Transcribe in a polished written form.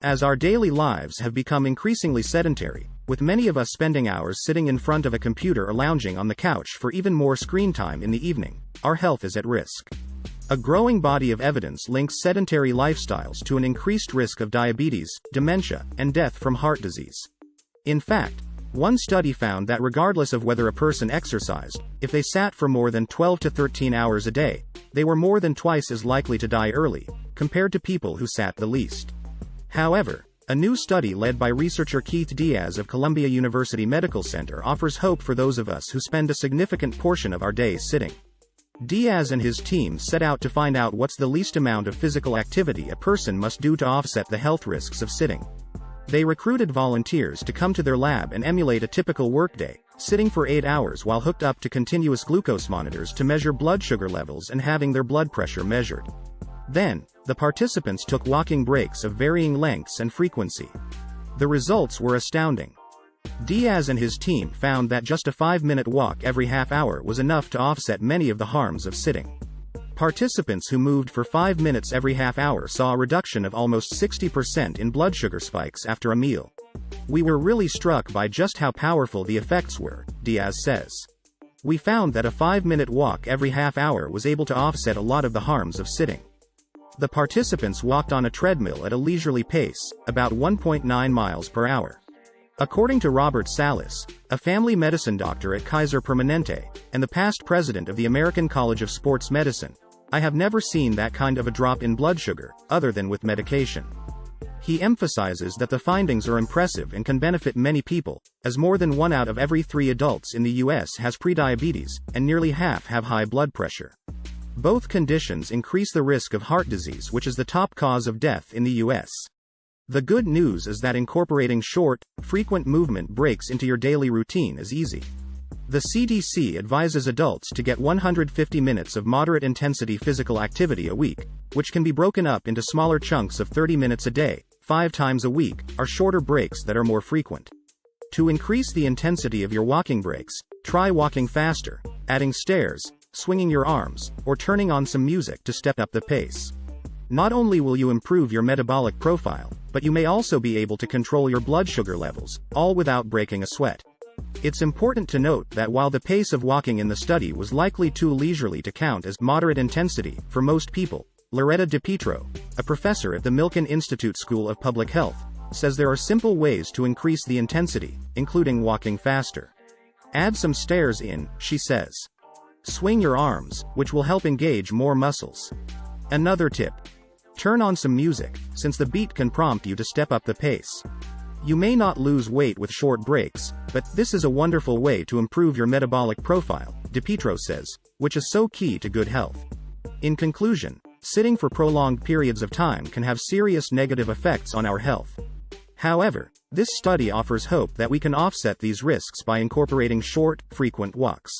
As our daily lives have become increasingly sedentary, with many of us spending hours sitting in front of a computer or lounging on the couch for even more screen time in the evening, our health is at risk. A growing body of evidence links sedentary lifestyles to an increased risk of diabetes, dementia, and death from heart disease. In fact, one study found that regardless of whether a person exercised, if they sat for more than 12 to 13 hours a day, they were more than twice as likely to die early, compared to people who sat the least. However, a new study led by researcher Keith Diaz of Columbia University Medical Center offers hope for those of us who spend a significant portion of our days sitting. Diaz and his team set out to find out what's the least amount of physical activity a person must do to offset the health risks of sitting. They recruited volunteers to come to their lab and emulate a typical workday, sitting for 8 hours while hooked up to continuous glucose monitors to measure blood sugar levels and having their blood pressure measured. Then, the participants took walking breaks of varying lengths and frequency. The results were astounding. Diaz and his team found that just a 5-minute walk every half hour was enough to offset many of the harms of sitting. Participants who moved for 5 minutes every half hour saw a reduction of almost 60% in blood sugar spikes after a meal. We were really struck by just how powerful the effects were, Diaz says. We found that a 5-minute walk every half hour was able to offset a lot of the harms of sitting. The participants walked on a treadmill at a leisurely pace, about 1.9 miles per hour. According to Robert Salas, a family medicine doctor at Kaiser Permanente, and the past president of the American College of Sports Medicine, I have never seen that kind of a drop in blood sugar, other than with medication. He emphasizes that the findings are impressive and can benefit many people, as more than 1 out of every 3 adults in the U.S. has prediabetes, and nearly half have high blood pressure. Both conditions increase the risk of heart disease, which is the top cause of death in the U.S. The good news is that incorporating short, frequent movement breaks into your daily routine is easy. The CDC advises adults to get 150 minutes of moderate-intensity physical activity a week, which can be broken up into smaller chunks of 30 minutes a day, 5 times a week, or shorter breaks that are more frequent. To increase the intensity of your walking breaks, try walking faster, adding stairs, swinging your arms, or turning on some music to step up the pace. Not only will you improve your metabolic profile, but you may also be able to control your blood sugar levels, all without breaking a sweat. It's important to note that while the pace of walking in the study was likely too leisurely to count as moderate intensity for most people, Loretta DiPietro, a professor at the Milken Institute School of Public Health, says there are simple ways to increase the intensity, including walking faster. Add some stairs in, she says. Swing your arms, which will help engage more muscles. Another tip. Turn on some music, since the beat can prompt you to step up the pace. You may not lose weight with short breaks, but this is a wonderful way to improve your metabolic profile, DiPietro says, which is so key to good health. In conclusion, sitting for prolonged periods of time can have serious negative effects on our health. However, this study offers hope that we can offset these risks by incorporating short, frequent walks.